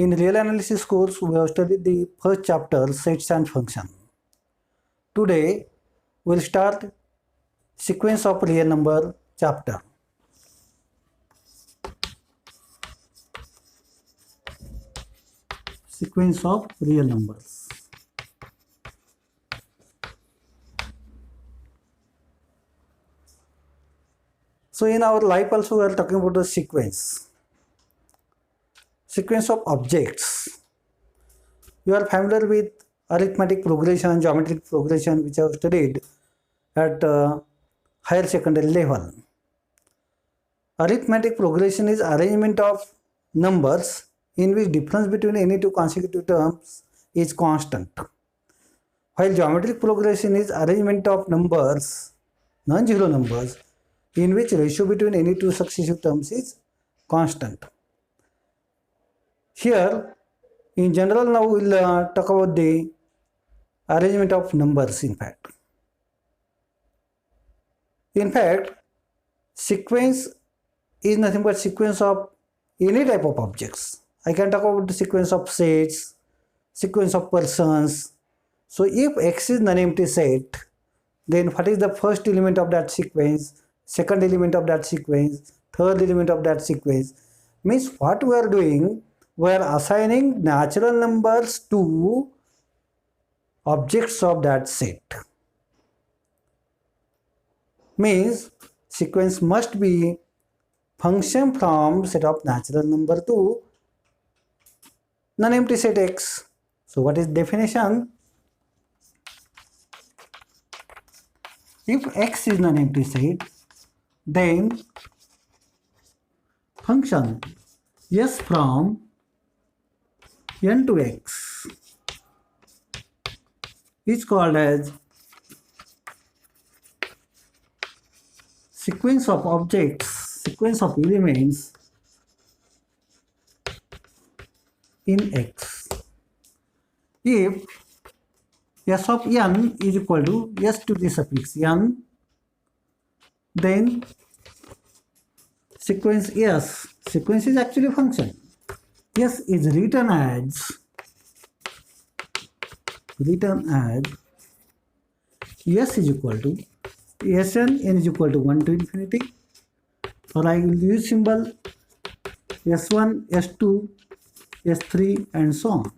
In real analysis course, we have studied the first chapter, sets and function. Today, we'll start sequence of real number chapter. Sequence of real numbers. So in our life also we are talking about the sequence of objects. You are familiar with arithmetic progression, geometric progression, which I have studied at higher secondary level. Arithmetic progression is arrangement of numbers in which difference between any two consecutive terms is constant, while geometric progression is arrangement of numbers, non-zero numbers, in which ratio between any two successive terms is constant. Here, in general, now we will talk about the arrangement of numbers. In fact, sequence is nothing but sequence of any type of objects. I can talk about the sequence of sets, sequence of persons. So if X is non-empty set, then what is the first element of that sequence, second element of that sequence, third element of that sequence? Means what we are doing, we are assigning natural numbers to objects of that set. Means sequence must be function from set of natural number to non-empty set X. So what is definition? If X is non-empty set, then function S from n to x is called as sequence of objects, sequence of elements in X. If S of n is equal to S to the suffix n, then sequence S, sequence is actually function. S is written as S is equal to Sn, n is equal to 1 to infinity, or I will use symbol S1, S2, S3 and so on.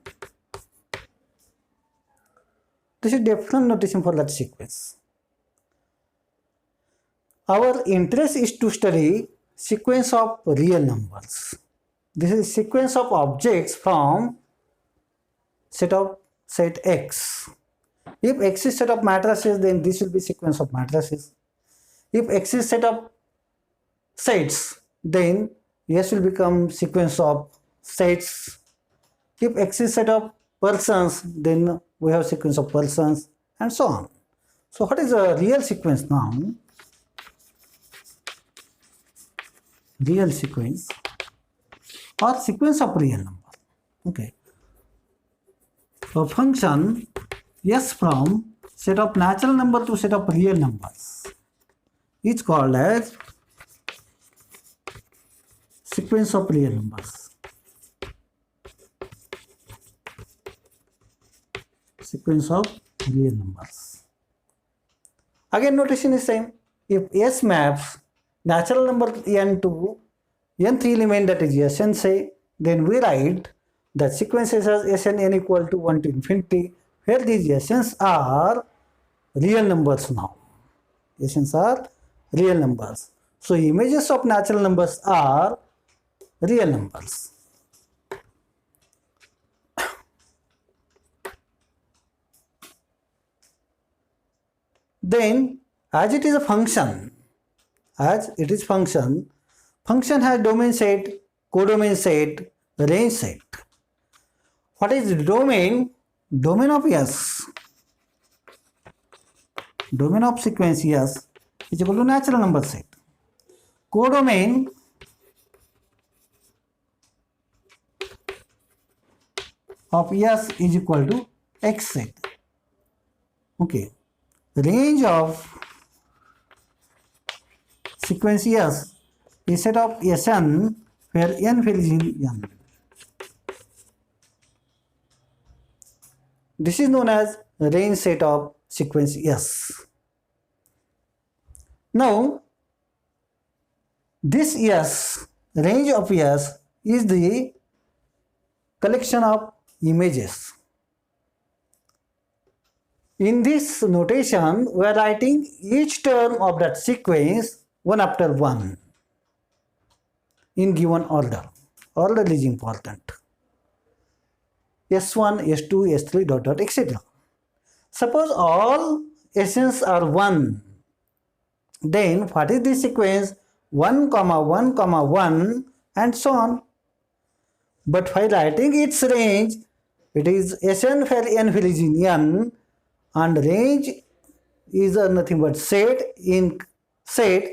This is different notation for that sequence. Our interest is to study sequence of real numbers. This is sequence of objects from set X. If X is set of matrices, then this will be sequence of matrices. If X is set of sets, then S will become sequence of sets. If X is set of persons, then we have sequence of persons and so on. So what is a real sequence now? Real sequence or sequence of real number. Okay. A function S from set of natural number to set of real numbers is called as sequence of real numbers. Sequence of real numbers. Again, notation is same. If S maps natural number n to nth element, that is Sn, say, then we write that sequences as Sn n equal to 1 to infinity, where these Sns are real numbers now. Sns are real numbers. So images of natural numbers are real numbers. Then, as it is a function, function has domain set, codomain set, range set. What is the domain? Domain of S, domain of sequence S is equal to natural number set. Codomain of S is equal to X set. Okay. Range of sequence S is set of Sn where n varies in n. This is known as range set of sequence S. Now, this S, range of S, is the collection of images. In this notation, we are writing each term of that sequence one after one in given order. Order is important. S1, S2, S3, dot dot, etc. Suppose all S's are 1, then what is the sequence? 1, 1, 1 and so on. But while writing its range, it is Sn where n values in n, and range is nothing but set. In set,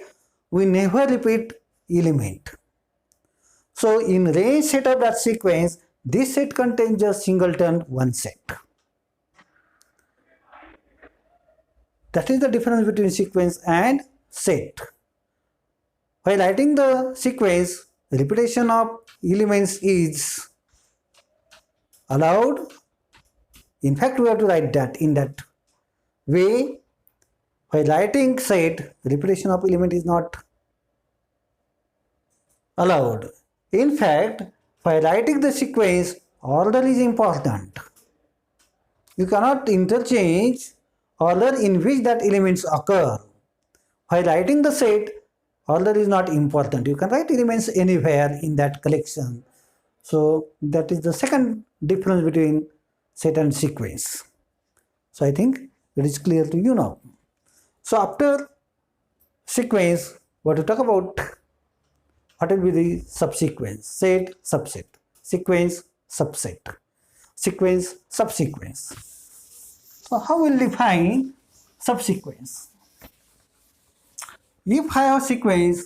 we never repeat element. So in range set of that sequence, this set contains just singleton one set. That is the difference between sequence and set. While writing the sequence, repetition of elements is allowed. In fact, we have to write that in that way. While writing set, repetition of element is not allowed. In fact, while writing the sequence, order is important. You cannot interchange order in which that elements occur. While writing the set, order is not important. You can write elements anywhere in that collection. So that is the second difference between set and sequence. So I think it is clear to you now. So after sequence, what to talk about? What will be the subsequence? Set, subset. Sequence, subset. Sequence, subsequence. So how will define subsequence? If I have sequence,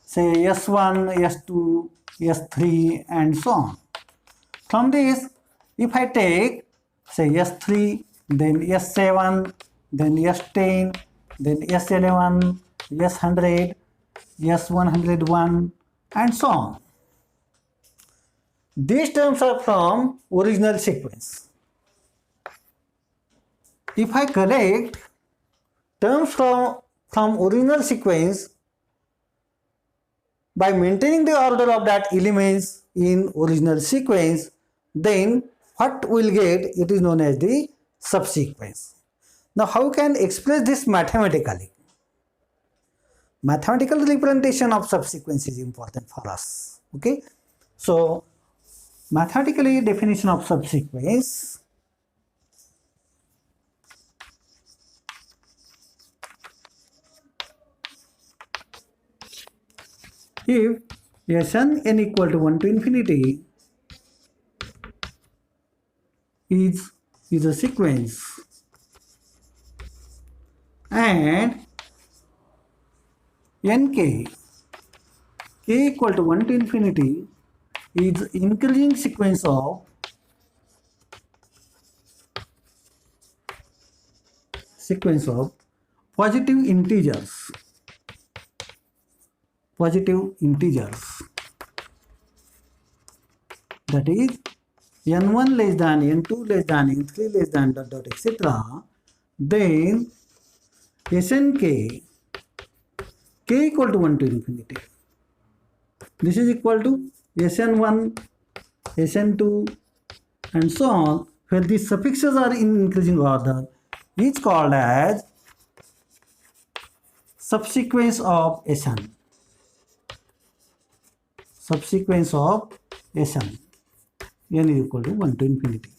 say S1, S2, S3 and so on. From this, if I take say S3, then S7, then S10, then S11, S100, S101 and so on. These terms are from original sequence. If I collect terms from original sequence by maintaining the order of that elements in original sequence, then what we'll get, it is known as the subsequence. Now how can express this mathematically? Mathematical representation of subsequence is important for us. Okay, so mathematically definition of subsequence. If Sn n equal to 1 to infinity is a sequence and nk k equal to 1 to infinity is increasing sequence of positive integers. That is n1 less than n2 less than n3 less than dot dot etc. Then Snk k equal to 1 to infinity. This is equal to Sn1, Sn2 and so on, where these suffixes are in increasing order, is called as subsequence of Sn. Subsequence of Sn. N is equal to 1 to infinity.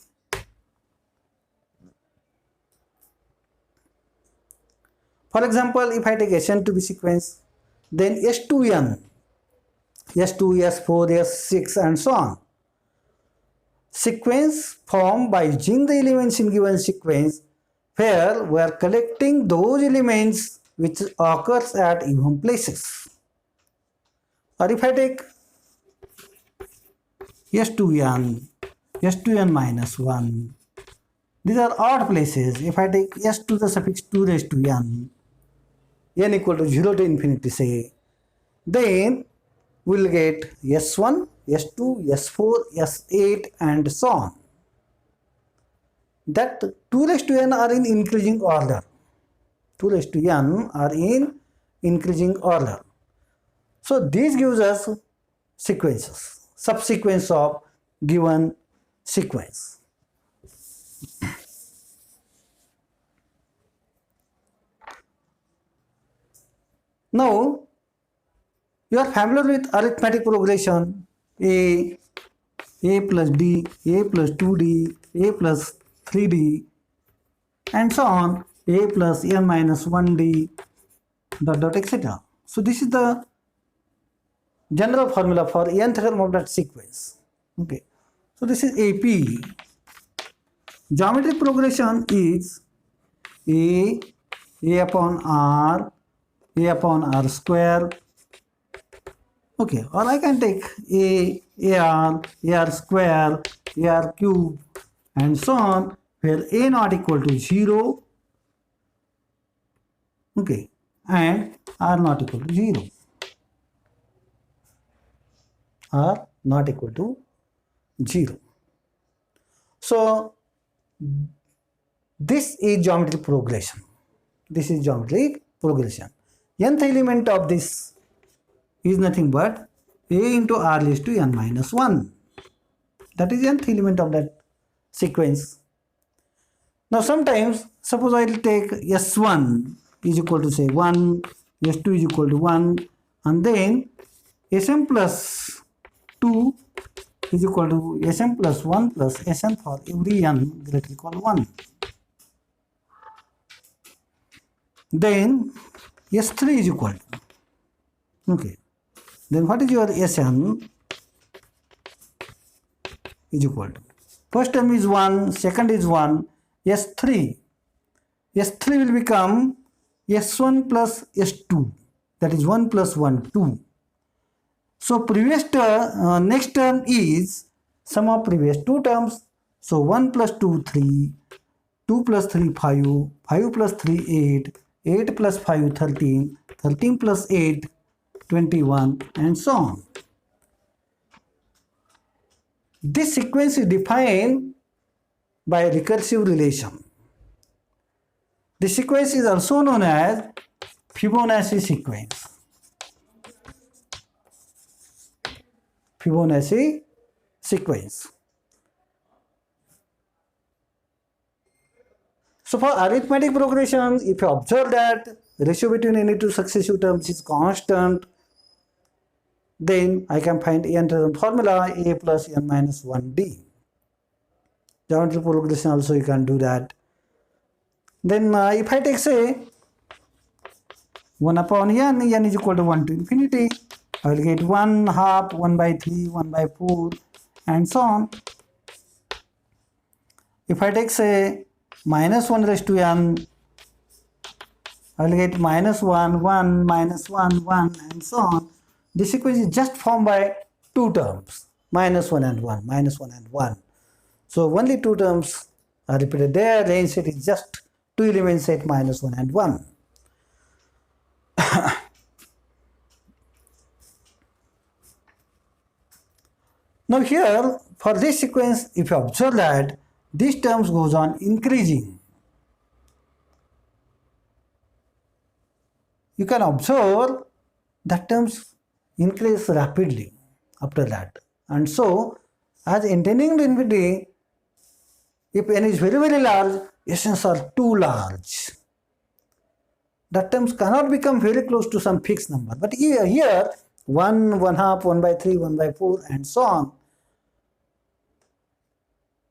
For example, if I take Sn to be sequence, then S2n, S2, S4, S6 and so on. Sequence formed by using the elements in given sequence, where we are collecting those elements which occurs at even places. Or if I take S2n, S2n minus 1, these are odd places. If I take S to the suffix 2 raised to n equal to 0 to infinity say, then we will get S1, S2, S4, S8 and so on. that 2 raised to n are in increasing order. 2 raised to n are in increasing order. So this gives us sequences, subsequence of given sequence. Now you are familiar with arithmetic progression. A plus d, a plus 2d, a plus 3d, and so on, a plus n minus 1d, dot dot etc. So this is the general formula for nth term of that sequence. Okay, so this is AP. Geometric progression is a upon r, a upon r square. Okay, or I can take ar square, ar cube, and so on, where a not equal to 0, okay, and r not equal to 0. R not equal to 0. So this is geometric progression. This is geometric progression. Nth element of this is nothing but a into r raised to n minus 1. That is nth element of that sequence. Now sometimes, suppose I will take S1 is equal to say 1, S2 is equal to 1, and then Sm plus 2 is equal to Sm plus 1 plus Sn for every n greater equal 1. Then S3 is equal to, okay, then what is your Sn is equal to, first term is 1, second is 1, S3 will become S1 plus S2, that is 1 plus 1, 2. So previous term, next term is sum of previous two terms. So 1 plus 2, 3, 2 plus 3, 5, 5 plus 3, 8, 8 plus 5, 13, 13 plus 8, 21, and so on. This sequence is defined by a recursive relation. The sequence is also known as Fibonacci sequence. Fibonacci sequence. So for arithmetic progression, if you observe that ratio between any two successive terms is constant, then I can find n term formula a plus n minus 1d. Geometric progression also you can do that. Then if I take say 1 upon n is equal to 1 to infinity, I will get 1 half, 1 by 3, 1 by 4, and so on. If I take say minus 1 raised to n, I will get minus 1, 1, minus 1, 1, and so on. This sequence is just formed by two terms, minus 1 and 1, minus 1 and 1. So only two terms are repeated there. Range set is just two element set minus 1 and 1. Now here for this sequence, if you observe that these terms goes on increasing, you can observe that terms increase rapidly after that. And so as intending to infinity, if n is very very large, S's are too large. That terms cannot become very close to some fixed number. But here 1, 1 half, 1 by 3, 1 by 4, and so on.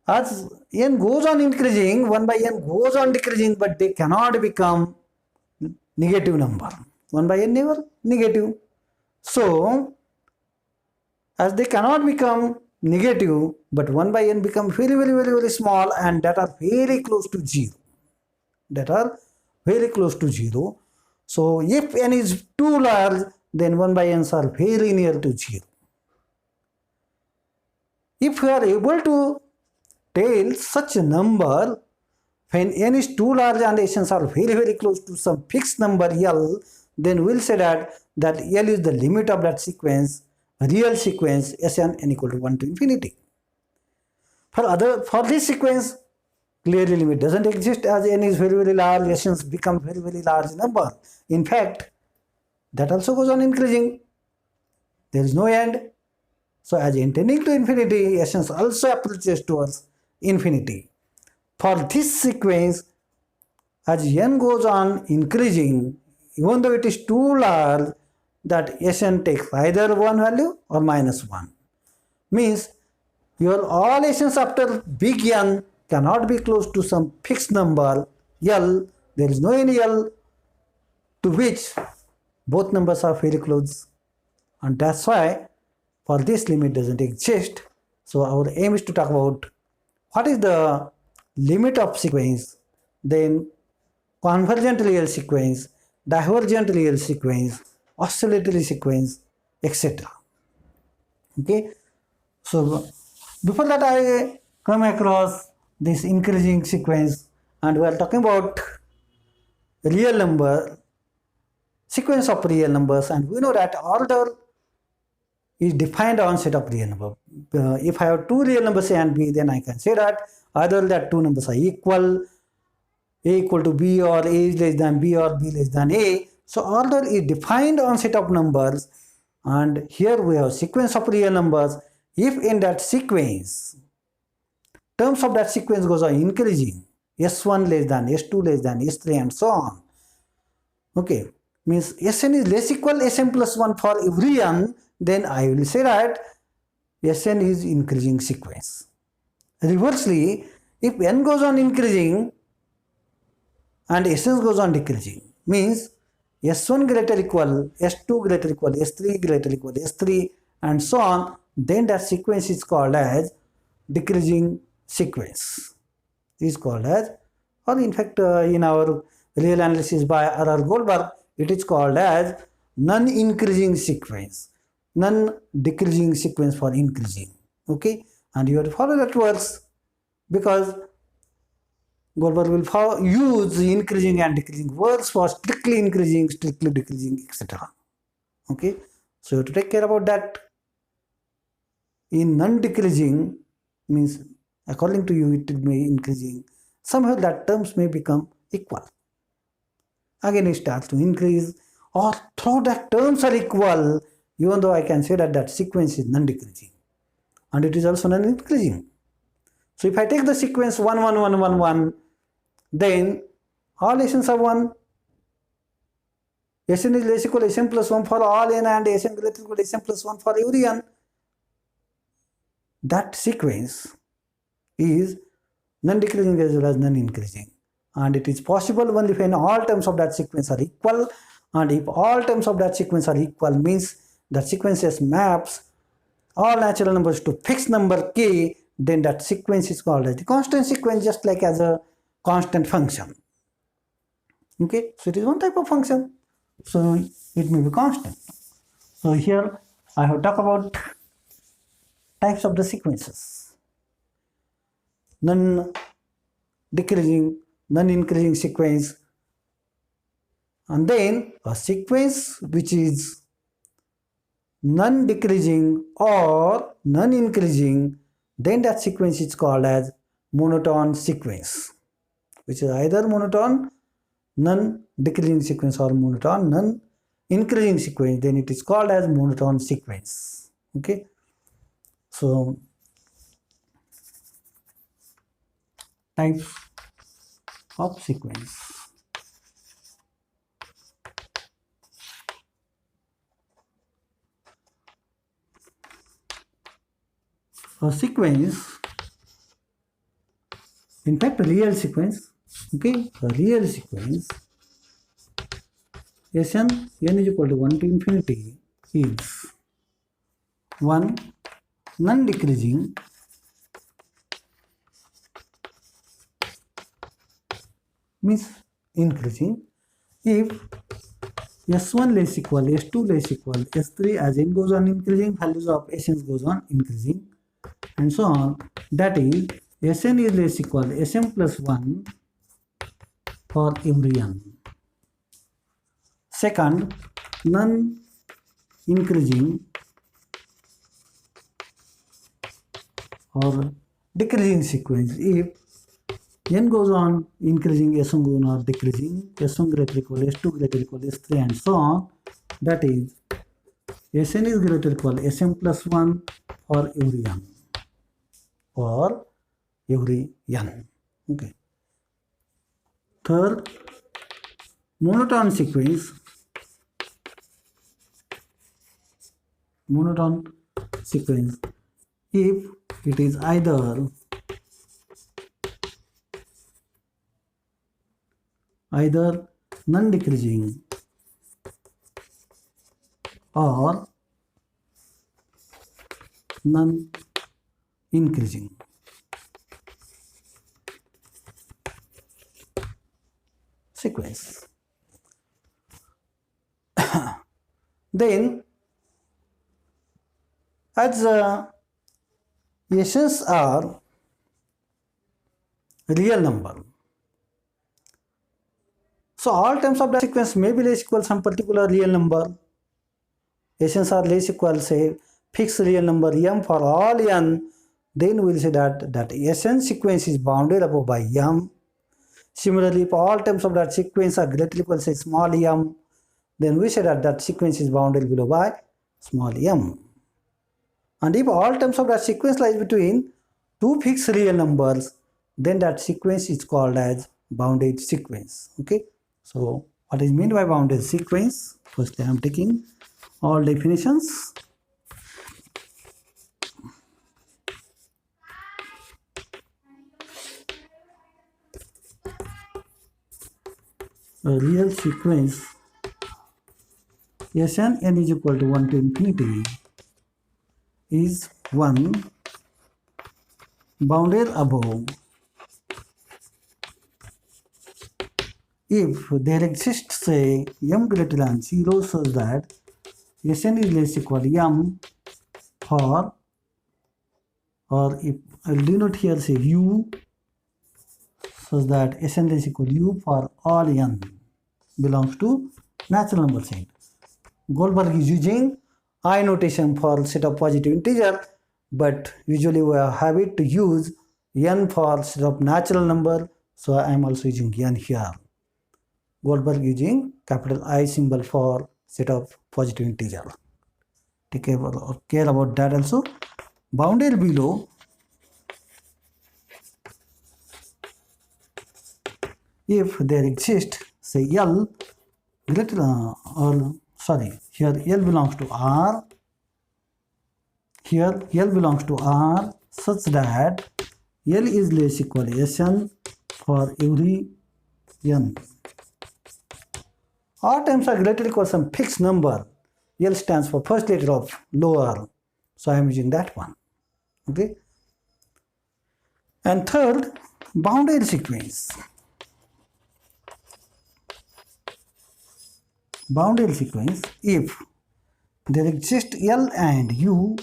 As n goes on increasing, 1 by n goes on decreasing, but they cannot become negative number. 1 by n never negative. So as they cannot become negative, but 1 by n become very small, and that are very close to 0. That are very close to 0. So if n is too large, then 1 by n's are very near to 0. If we are able to tell such a number, when n is too large and S's are very close to some fixed number L, then we'll say that L is the limit of that sequence, a real sequence Sn n equal to 1 to infinity. For this sequence, clearly limit doesn't exist as n is very large, Sns become very large number. In fact, that also goes on increasing. There is no end. So as n tending to infinity, Sns also approaches towards infinity. For this sequence, as n goes on increasing, even though it is too large, that Sn takes either 1 value or -1. Means your all Sns after big N cannot be close to some fixed number L. There is no any L to which both numbers are very close. And that's why for this limit doesn't exist. So our aim is to talk about what is the limit of sequence, then convergent real sequence, divergent real sequence, oscillatory sequence, etc. Okay. So before that I come across this increasing sequence, and we are talking about real number, sequence of real numbers, and we know that order is defined on set of real number. If I have two real numbers A and B, then I can say that either that two numbers are equal, A equal to B, or A is less than B, or B less than A. So order is defined on set of numbers, and here we have sequence of real numbers. If in that sequence, terms of that sequence goes on increasing, S1 less than, S2 less than, S3 and so on. Okay, means Sn is less equal Sn plus 1 for every n, then I will say that Sn is increasing sequence. Reversely, if n goes on increasing and Sn goes on decreasing, means S1 greater equal, S2 greater equal, S3 greater equal, S3 and so on, then that sequence is called as decreasing sequence. It is called as, or in fact in our real analysis by R.R. Goldberg, it is called as non-increasing sequence, non-decreasing sequence for increasing. Okay, and you have to follow that words because Goldberg will use increasing and decreasing words for strictly increasing, strictly decreasing, etc. Okay, so you have to take care about that. In non-decreasing means according to you it may increasing, somehow that terms may become equal. Again it starts to increase, or though that terms are equal, even though I can say that that sequence is non-decreasing and it is also non-increasing. So if I take the sequence 1 1 1 1 1, then all Sns are 1. Sn is less equal to Sn plus 1 for all n, and Sn greater equal to Sn plus 1 for every n. That sequence is non-decreasing as well as non-increasing, and it is possible only when all terms of that sequence are equal. And if all terms of that sequence are equal, means that sequences maps all natural numbers to fixed number k, then that sequence is called as the constant sequence, just like as a constant function. Okay, so it is one type of function, so it may be constant. So here I have talked about types of the sequences: non-decreasing, non-increasing sequence, and then a sequence which is non-decreasing or non-increasing, then that sequence is called as monotone sequence, which is either monotone non-decreasing sequence or monotone non-increasing sequence, then it is called as monotone sequence. Okay, so types of sequence. A sequence, in fact a real sequence, okay, a real sequence, Sn n is equal to 1 to infinity is 1 non-decreasing means increasing if S1 less equal, S2 less equal, S3, as n goes on increasing, values of Sn goes on increasing and so on. That is Sn is less equal Sn plus 1 for every n. Second, non-increasing or decreasing sequence if n goes on increasing, S1 goes on decreasing, S1 greater equal, S2 greater equal, S3 and so on. That is, Sn is greater equal Sn plus 1 for every n. For every n. Okay. Third, monotone sequence. Monotone sequence, if it is either non-decreasing or non-increasing. Sequence. Then, as S's are real number, so all terms of the sequence may be less equal some particular real number. S's are less equal, say, fixed real number m for all n. Then we will say that Sn sequence is bounded above by m. Similarly, if all terms of that sequence are greater equal, say, small m, then we say that sequence is bounded below by small m. And if all terms of that sequence lies between two fixed real numbers, then that sequence is called as bounded sequence. Okay. So what is meant by bounded sequence? First I am taking all definitions. A real sequence Sn n is equal to 1 to infinity is one bounded above if there exists, say, m greater than 0 such that Sn is less equal to m for, or if I'll denote here, say, u such that Sn less equal to u for all n belongs to natural number set. Goldberg is using I notation for set of positive integer, but usually we have it to use n for set of natural number, so I am also using n here. Goldberg using capital I symbol for set of positive integer. Take care about that also. Bounded below, if there exists, say, L greater or sorry, here L belongs to R. Here L belongs to R such that L is less equal to Sn for every n. All terms are greater equal to some fixed number. L stands for first letter of lower, so I am using that one. Okay. And third, bounded sequence. Bounded sequence, if there exists L and U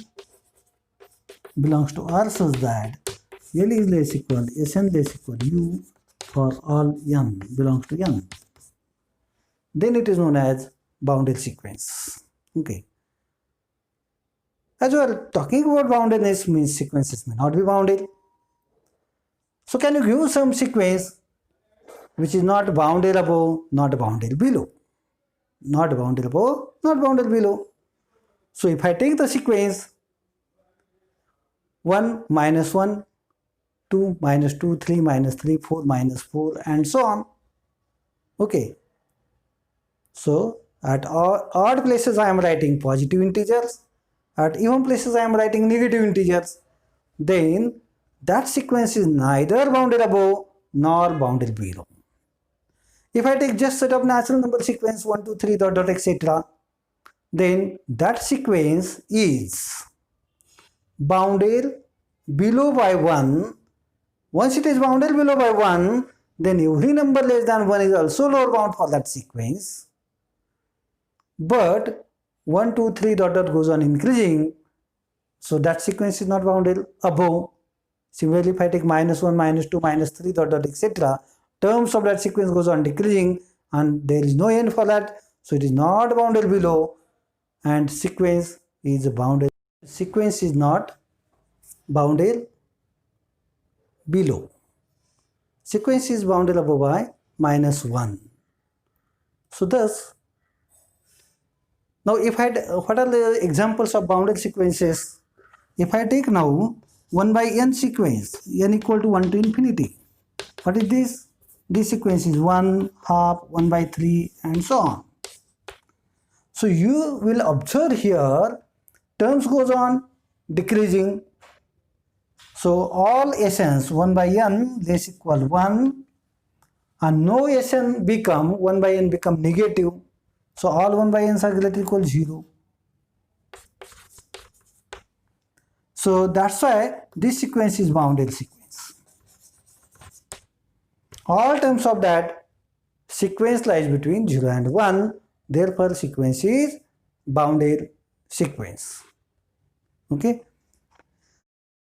belongs to R such that L is less equal to Sn less equal to U for all n belongs to n, then it is known as bounded sequence. Okay. As we are talking about boundedness, means sequences may not be bounded. So can you give some sequence which is not bounded above, not bounded below? Not bounded above, not bounded below. So if I take the sequence 1 minus 1, 2 minus 2, 3 minus 3, 4 minus 4 and so on. Okay. So at odd places I am writing positive integers, at even places I am writing negative integers. Then that sequence is neither bounded above nor bounded below. If I take just set of natural number sequence 1, 2, 3, dot, dot, etc., then that sequence is bounded below by 1. Once it is bounded below by 1, then every number less than 1 is also lower bound for that sequence. But 1, 2, 3, dot, dot goes on increasing, so that sequence is not bounded above. Similarly, if I take minus 1, minus 2, minus 3, dot, dot, etc., terms of that sequence goes on decreasing and there is no end for that, so it is not bounded below, and sequence is bounded. Sequence is not bounded below. sequence is bounded above by -1. So thus, now if what are the examples of bounded sequences? If I take now 1 by n sequence, n equal to 1 to infinity, what is this? This sequence is 1, half, 1 by 3 and so on. So you will observe here terms goes on decreasing. So all Sns 1 by n less equal 1 and no Sn become 1 by n become negative. So all 1 by n's are greater equal 0. So that's why this sequence is bounded sequence. All terms of that sequence lies between 0 and 1. Therefore sequence is bounded sequence. Okay.